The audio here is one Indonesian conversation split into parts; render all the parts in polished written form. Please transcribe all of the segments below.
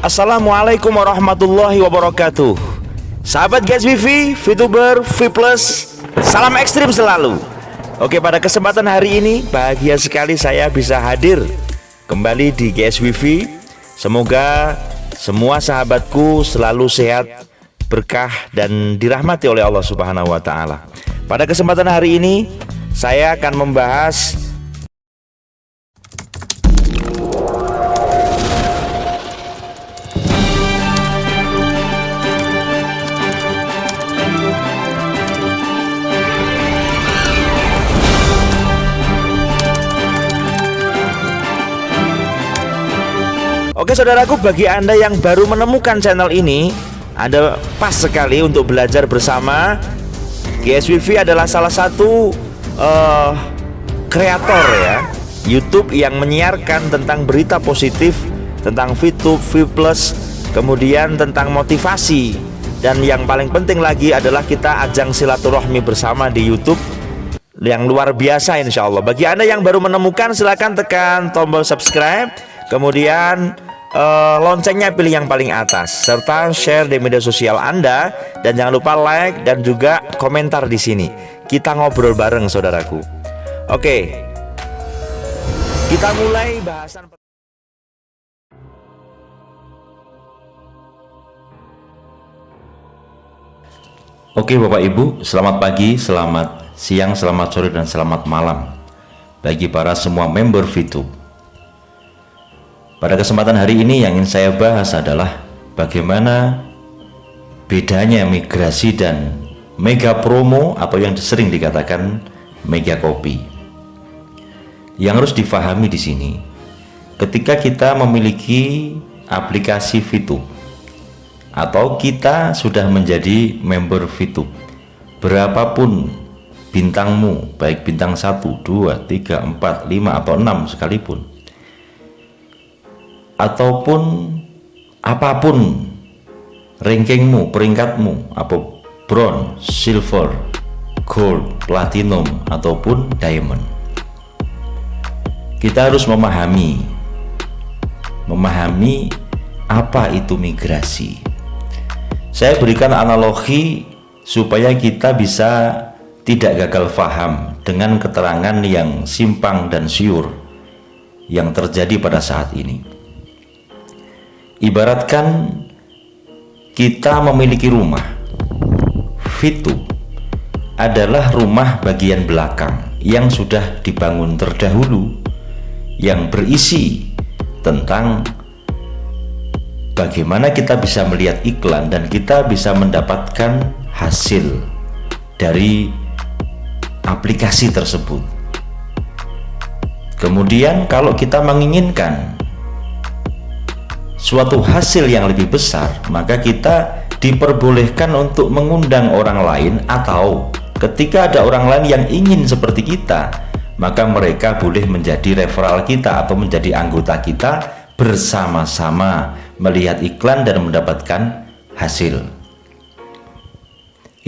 Assalamualaikum warahmatullahi wabarakatuh. Sahabat Guys Wifi, VTuber, V+, salam ekstrim selalu. Oke, pada kesempatan hari ini bahagia sekali saya bisa hadir kembali di Guys Wifi. Semoga semua sahabatku selalu sehat, berkah dan dirahmati oleh Allah Subhanahu wa taala. Pada kesempatan hari ini saya akan membahas Oke saudaraku, bagi Anda yang baru menemukan channel ini, Anda pas sekali untuk belajar bersama. GS Wifi adalah salah satu kreator ya YouTube yang menyiarkan tentang berita positif, tentang VTube, V+, kemudian tentang motivasi. Dan yang paling penting lagi adalah kita ajang silaturahmi bersama di YouTube yang luar biasa insya Allah. Bagi Anda yang baru menemukan, silahkan tekan tombol subscribe, kemudian loncengnya pilih yang paling atas, serta share di media sosial Anda, dan jangan lupa like dan juga komentar di sini. Kita ngobrol bareng saudaraku. Oke, kita mulai bahasan. Oke Bapak Ibu, selamat pagi, selamat siang, selamat sore, dan selamat malam bagi para semua member VTube. Pada kesempatan hari ini yang ingin saya bahas adalah bagaimana bedanya migrasi dan mega promo atau yang sering dikatakan mega copy. Yang harus difahami di sini, ketika kita memiliki aplikasi VTube atau kita sudah menjadi member VTube, berapapun bintangmu, baik bintang 1, 2, 3, 4, 5 atau 6 sekalipun, ataupun apapun rankingmu, peringkatmu, apa bronze, silver, gold, platinum, ataupun diamond, kita harus memahami apa itu migrasi. Saya berikan analogi supaya kita bisa tidak gagal paham dengan keterangan yang simpang dan siur yang terjadi pada saat ini. Ibaratkan kita memiliki rumah. VTube adalah rumah bagian belakang yang sudah dibangun terdahulu, yang berisi tentang bagaimana kita bisa melihat iklan dan kita bisa mendapatkan hasil dari aplikasi tersebut. Kemudian kalau kita menginginkan suatu hasil yang lebih besar, maka kita diperbolehkan untuk mengundang orang lain, atau ketika ada orang lain yang ingin seperti kita, maka mereka boleh menjadi referral kita atau menjadi anggota kita, bersama-sama melihat iklan dan mendapatkan hasil.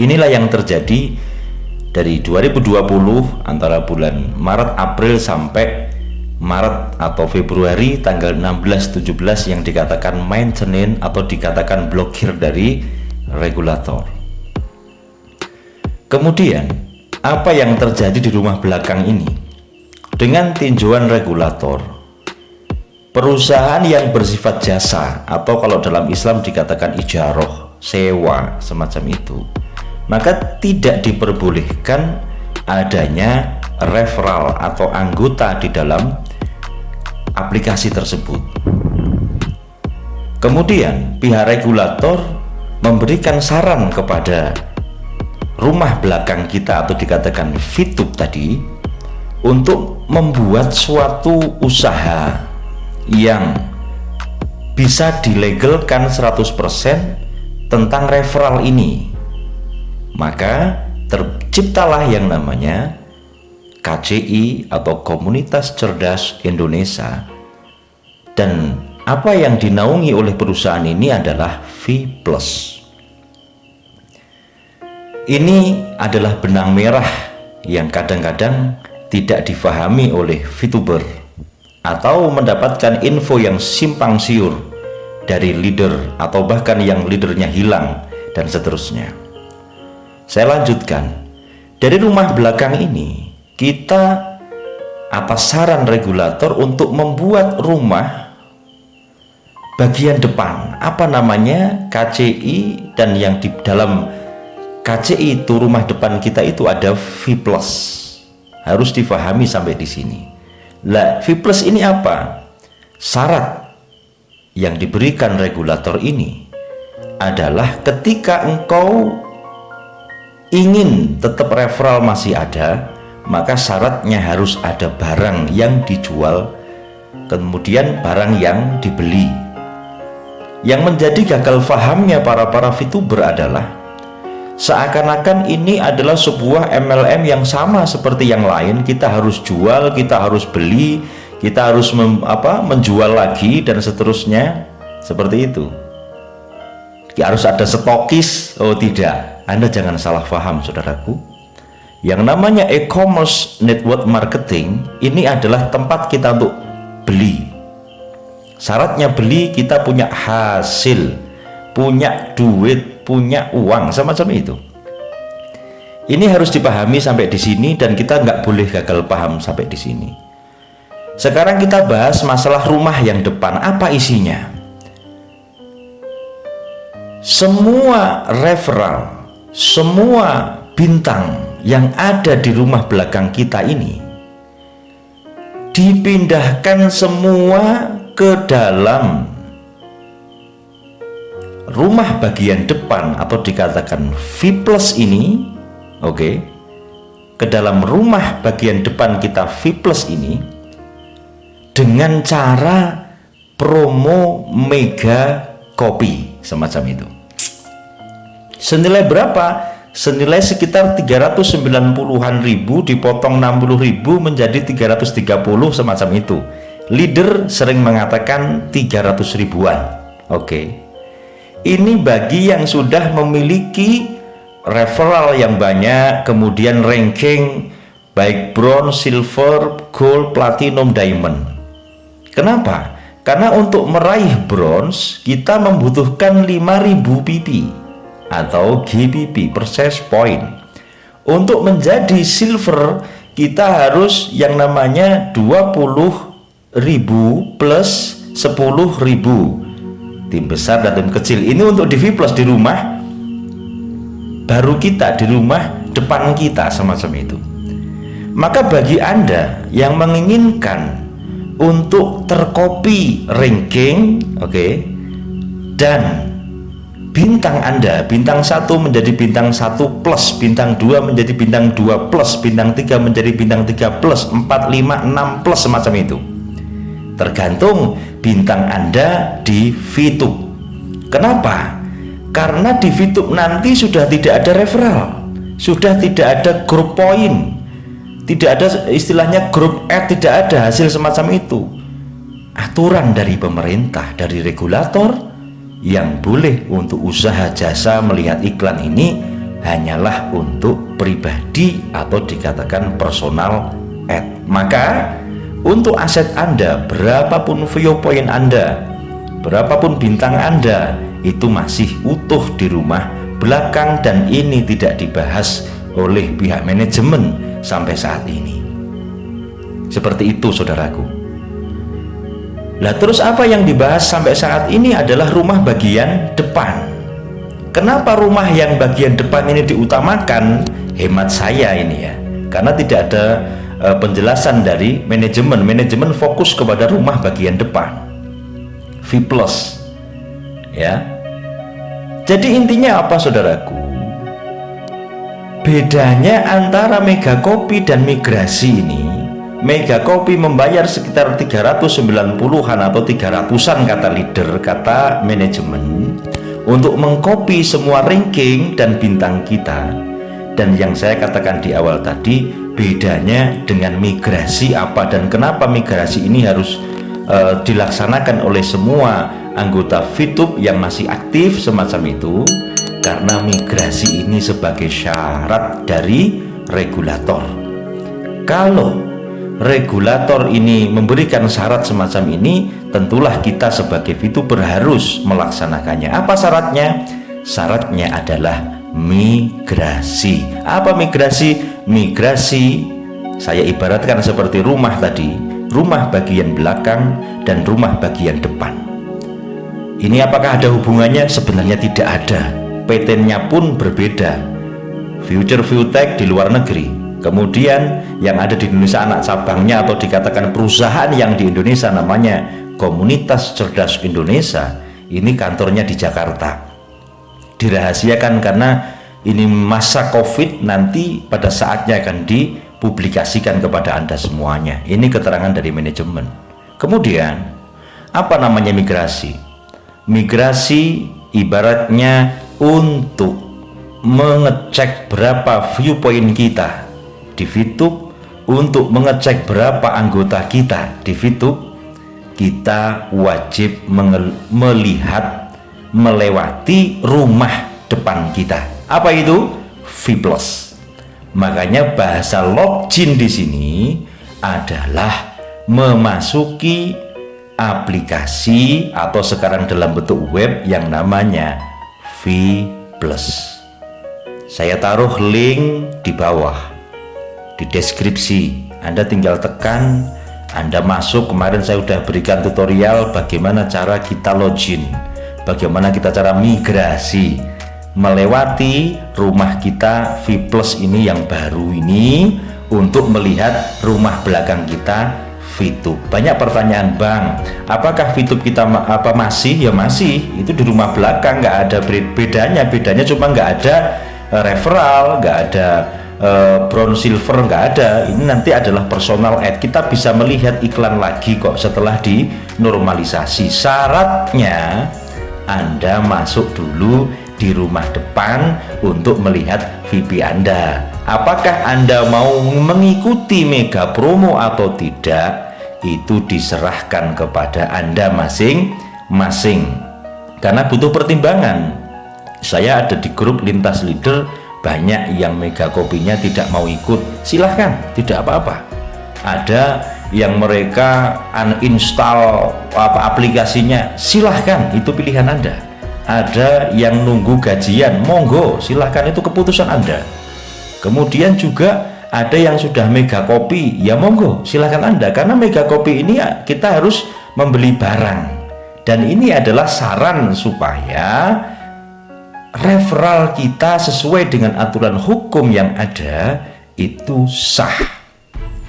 Inilah yang terjadi dari 2020 antara bulan Maret, April sampai Maret atau Februari tanggal 16-17 yang dikatakan maintenance atau dikatakan blokir dari regulator. Kemudian apa yang terjadi di rumah belakang ini? Dengan tinjauan regulator, perusahaan yang bersifat jasa atau kalau dalam Islam dikatakan ijaroh, sewa, semacam itu, maka tidak diperbolehkan adanya referral atau anggota di dalam aplikasi tersebut. Kemudian pihak regulator memberikan saran kepada rumah belakang kita atau dikatakan VTube tadi untuk membuat suatu usaha yang bisa dilegalkan 100% tentang referral ini. Maka terciptalah yang namanya KCI atau Komunitas Cerdas Indonesia, dan apa yang dinaungi oleh perusahaan ini adalah V+. Ini adalah benang merah yang kadang-kadang tidak difahami oleh VTuber atau mendapatkan info yang simpang siur dari leader atau bahkan yang leadernya hilang dan seterusnya. Saya lanjutkan. Dari rumah belakang ini kita atas saran regulator untuk membuat rumah bagian depan, apa namanya, KCI, dan yang di dalam KCI itu rumah depan kita itu ada V+. Harus difahami sampai di sini. Lah, V+ ini apa? Syarat yang diberikan regulator ini adalah ketika engkau ingin tetap referral masih ada, maka syaratnya harus ada barang yang dijual, kemudian barang yang dibeli. Yang menjadi gagal fahamnya para VTuber adalah seakan-akan ini adalah sebuah MLM yang sama seperti yang lain. Kita harus jual, kita harus beli, kita harus menjual lagi dan seterusnya, seperti itu. Harus ada stokis. Oh tidak, Anda jangan salah paham saudaraku. Yang namanya e-commerce network marketing ini adalah tempat kita untuk beli. Syaratnya beli, kita punya hasil, punya duit, punya uang, semacam itu. Ini harus dipahami sampai di sini, dan kita nggak boleh gagal paham sampai di sini. Sekarang kita bahas masalah rumah yang depan. Apa isinya? Semua referral, semua bintang yang ada di rumah belakang kita ini dipindahkan semua ke dalam rumah bagian depan atau dikatakan V+ ini, oke, ke dalam rumah bagian depan kita V+ ini dengan cara promo mega kopi semacam itu. Senilai berapa? Senilai sekitar 390-an ribu, dipotong 60 ribu menjadi 330 semacam itu. Leader sering mengatakan 300 ribuan. Oke. Ini bagi yang sudah memiliki referral yang banyak, kemudian ranking baik bronze, silver, gold, platinum, diamond. Kenapa? Karena untuk meraih bronze kita membutuhkan 5000 pp atau GPP, percentage point. Untuk menjadi silver kita harus yang namanya 20.000 plus 10.000, tim besar dan tim kecil. Ini untuk di V+ di rumah baru kita, di rumah depan kita, semacam itu. Maka bagi Anda yang menginginkan untuk terkopi ranking, oke, dan bintang Anda, bintang 1 menjadi bintang 1 plus, bintang 2 menjadi bintang 2 plus, bintang 3 menjadi bintang 3 plus, 4, 5, 6 plus, semacam itu. Tergantung bintang Anda di VTube. Kenapa? Karena di VTube nanti sudah tidak ada referral, sudah tidak ada grup point, tidak ada istilahnya grup ad, tidak ada hasil semacam itu. Aturan dari pemerintah, dari regulator, yang boleh untuk usaha jasa melihat iklan ini hanyalah untuk pribadi atau dikatakan personal ad. Maka untuk aset Anda, berapapun view point Anda, berapapun bintang Anda, itu masih utuh di rumah belakang, dan ini tidak dibahas oleh pihak manajemen sampai saat ini. Seperti itu saudaraku. Lah terus apa yang dibahas sampai saat ini adalah rumah bagian depan. Kenapa rumah yang bagian depan ini diutamakan? Hemat saya ini ya, karena tidak ada penjelasan dari manajemen. Manajemen fokus kepada rumah bagian depan V+, ya. Jadi intinya apa saudaraku? Bedanya antara mega kopi dan migrasi ini, mega kopi membayar sekitar 390-an atau 300-an kata leader, kata manajemen, untuk mengcopy semua ranking dan bintang kita. Dan yang saya katakan di awal tadi, bedanya dengan migrasi apa dan kenapa migrasi ini harus dilaksanakan oleh semua anggota VTube yang masih aktif semacam itu, karena migrasi ini sebagai syarat dari regulator. Kalau regulator ini memberikan syarat semacam ini, tentulah kita sebagai VTuber harus melaksanakannya. Apa syaratnya? Syaratnya adalah migrasi. Apa migrasi? Migrasi saya ibaratkan seperti rumah tadi, rumah bagian belakang dan rumah bagian depan. Ini apakah ada hubungannya? Sebenarnya tidak ada. Patennya pun berbeda. Future ViewTech di luar negeri, kemudian yang ada di Indonesia anak cabangnya atau dikatakan perusahaan yang di Indonesia namanya Komunitas Cerdas Indonesia, ini kantornya di Jakarta. Dirahasiakan karena ini masa COVID, nanti pada saatnya akan dipublikasikan kepada Anda semuanya. Ini keterangan dari manajemen. Kemudian apa namanya migrasi? Migrasi ibaratnya untuk mengecek berapa viewpoint kita di VTube, untuk mengecek berapa anggota kita di VTube, kita wajib melihat melewati rumah depan kita. Apa itu? V+. Makanya bahasa login di sini adalah memasuki aplikasi atau sekarang dalam bentuk web yang namanya V+. Saya taruh link di bawah di deskripsi, Anda tinggal tekan, Anda masuk. Kemarin saya sudah berikan tutorial bagaimana cara kita login, bagaimana kita cara migrasi melewati rumah kita V+ ini yang baru ini untuk melihat rumah belakang kita VTube. Banyak pertanyaan, Bang, apakah VTube kita masih? Ya masih, itu di rumah belakang, nggak ada bedanya cuma nggak ada referral, nggak ada brown silver, nggak ada. Ini nanti adalah personal ad, kita bisa melihat iklan lagi kok setelah dinormalisasi. Syaratnya Anda masuk dulu di rumah depan untuk melihat VP Anda. Apakah Anda mau mengikuti mega promo atau tidak, itu diserahkan kepada Anda masing-masing, karena butuh pertimbangan. Saya ada di grup lintas leader, banyak yang mega kopinya tidak mau ikut, silahkan, tidak apa-apa. Ada yang mereka uninstall aplikasinya, silahkan, itu pilihan Anda. Ada yang nunggu gajian, monggo, silahkan, itu keputusan Anda. Kemudian juga ada yang sudah mega kopi, ya monggo, silahkan Anda, karena mega kopi ini kita harus membeli barang, dan ini adalah saran supaya referral kita sesuai dengan aturan hukum yang ada itu sah.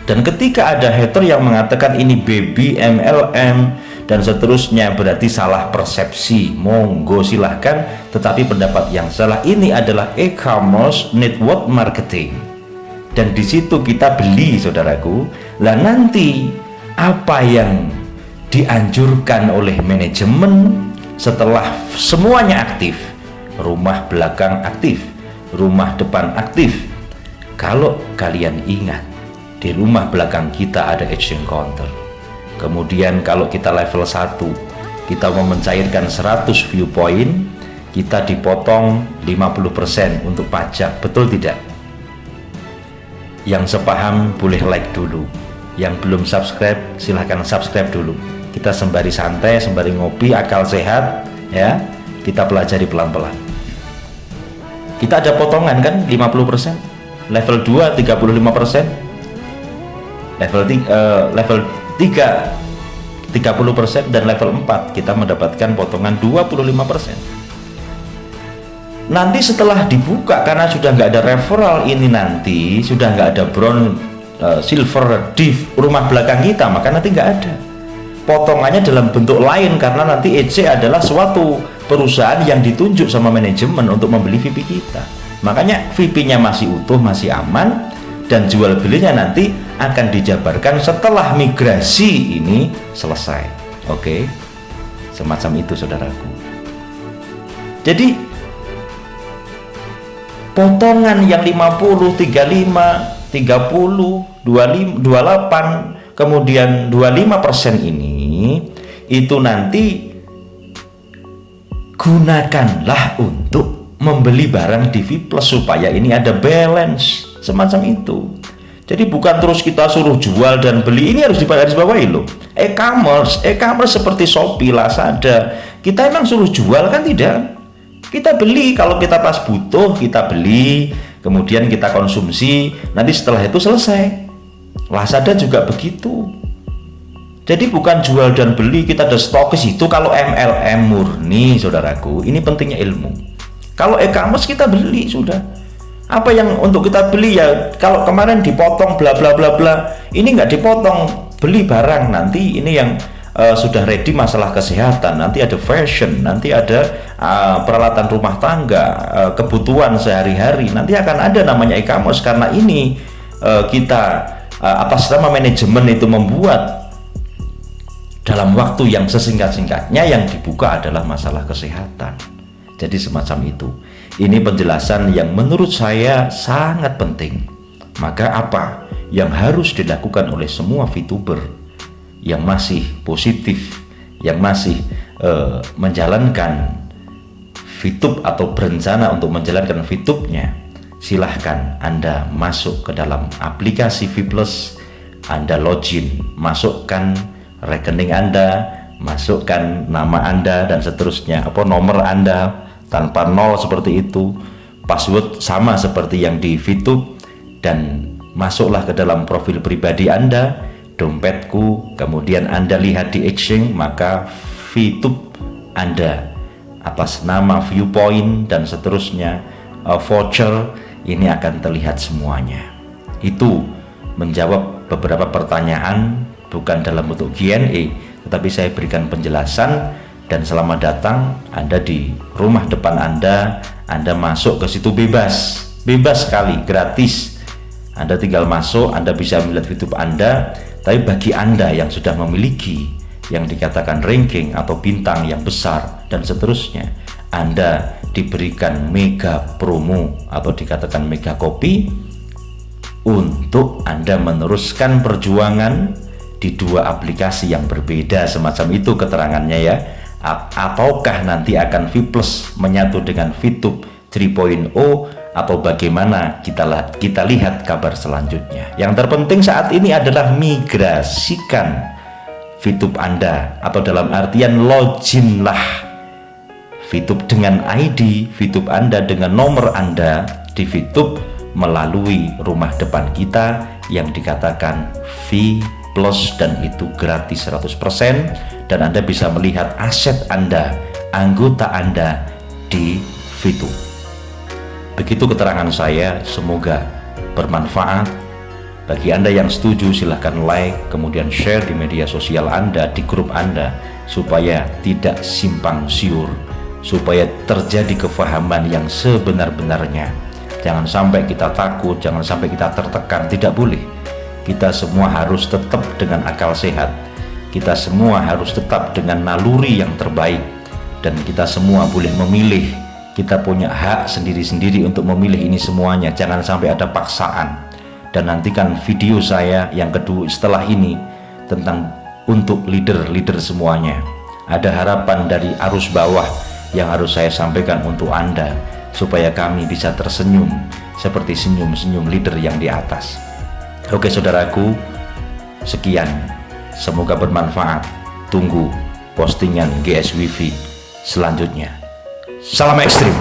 Dan ketika ada hater yang mengatakan ini baby MLM dan seterusnya, berarti salah persepsi, monggo silahkan, tetapi pendapat yang salah ini adalah e-commerce network marketing, dan di situ kita beli, saudaraku. Lah nanti apa yang dianjurkan oleh manajemen setelah semuanya aktif, rumah belakang aktif, rumah depan aktif, kalau kalian ingat, di rumah belakang kita ada exchange counter. Kemudian kalau kita level 1, kita mau mencairkan 100 viewpoint, kita dipotong 50% untuk pajak, betul tidak? Yang sepaham boleh like dulu, yang belum subscribe silahkan subscribe dulu. Kita sembari santai, sembari ngopi, akal sehat ya, kita pelajari pelan-pelan. Kita ada potongan kan 50%, level 2 35%, level 3 30%, dan level 4 kita mendapatkan potongan 25%. Nanti setelah dibuka, karena sudah nggak ada referral ini, nanti sudah nggak ada brown silver di rumah belakang kita, maka nanti nggak ada potongannya dalam bentuk lain, karena nanti EC adalah suatu perusahaan yang ditunjuk sama manajemen untuk membeli VP kita. Makanya VP-nya masih utuh, masih aman, dan jual belinya nanti akan dijabarkan setelah migrasi ini selesai. Oke, semacam itu, saudaraku. Jadi potongan yang 50, 35, 30, 25, 28, kemudian 25% ini, itu nanti gunakanlah untuk membeli barang di V+ supaya ini ada balance, semacam itu. Jadi bukan terus kita suruh jual dan beli, ini harus digarisbawahi loh. E-commerce seperti Shopee, Lazada, kita emang suruh jual kan? Tidak. Kita beli kalau kita pas butuh, kita beli, kemudian kita konsumsi, nanti setelah itu selesai. Lazada juga begitu. Jadi bukan jual dan beli, kita ada stokis itu kalau MLM murni, saudaraku. Ini pentingnya ilmu. Kalau e-commerce kita beli sudah. Apa yang untuk kita beli ya, kalau kemarin dipotong bla bla bla bla, ini nggak dipotong, beli barang nanti ini yang sudah ready masalah kesehatan, nanti ada fashion, nanti ada peralatan rumah tangga, kebutuhan sehari-hari, nanti akan ada namanya e-commerce. Karena ini kita atas nama manajemen itu membuat dalam waktu yang sesingkat-singkatnya, yang dibuka adalah masalah kesehatan. Jadi semacam itu. Ini penjelasan yang menurut saya sangat penting. Maka apa yang harus dilakukan oleh semua VTuber yang masih positif, yang masih menjalankan VTube atau berencana untuk menjalankan VTube-nya, silahkan Anda masuk ke dalam aplikasi VPlus, Anda login, masukkan rekening Anda, masukkan nama Anda dan seterusnya, nomor Anda tanpa nol seperti itu, password sama seperti yang di VTube, dan masuklah ke dalam profil pribadi Anda, dompetku, kemudian Anda lihat di exchange, maka VTube Anda atas nama Viewpoint dan seterusnya, voucher, ini akan terlihat semuanya. Itu menjawab beberapa pertanyaan, bukan dalam bentuk Q&A, tetapi saya berikan penjelasan. Dan selamat datang Anda di rumah depan Anda masuk ke situ bebas sekali, gratis. Anda tinggal masuk, Anda bisa melihat YouTube Anda. Tapi bagi Anda yang sudah memiliki yang dikatakan ranking atau bintang yang besar dan seterusnya, Anda diberikan mega promo atau dikatakan mega kopi untuk Anda meneruskan perjuangan di dua aplikasi yang berbeda, semacam itu keterangannya ya. Ataukah nanti akan VPlus menyatu dengan VTube 3.0 atau bagaimana, kita lihat kabar selanjutnya. Yang terpenting saat ini adalah migrasikan VTube Anda, atau dalam artian loginlah VTube dengan ID VTube Anda, dengan nomor Anda di VTube melalui rumah depan kita yang dikatakan VPlus, dan itu gratis 100%. Dan Anda bisa melihat aset Anda, anggota Anda di VTube. Begitu keterangan saya, semoga bermanfaat. Bagi Anda yang setuju, silahkan like, kemudian share di media sosial Anda, di grup Anda, supaya tidak simpang siur, supaya terjadi kefahaman yang sebenar-benarnya. Jangan sampai kita takut, jangan sampai kita tertekan, tidak boleh. Kita semua harus tetap dengan akal sehat. Kita semua harus tetap dengan naluri yang terbaik, dan kita semua boleh memilih. Kita punya hak sendiri-sendiri untuk memilih ini semuanya. Jangan sampai ada paksaan. Dan nantikan video saya yang kedua setelah ini tentang untuk leader-leader semuanya. Ada harapan dari arus bawah yang harus saya sampaikan untuk Anda, supaya kami bisa tersenyum seperti senyum-senyum leader yang di atas. Oke saudaraku, sekian. Semoga bermanfaat. Tunggu postingan GS Wifi selanjutnya. Salam ekstrim.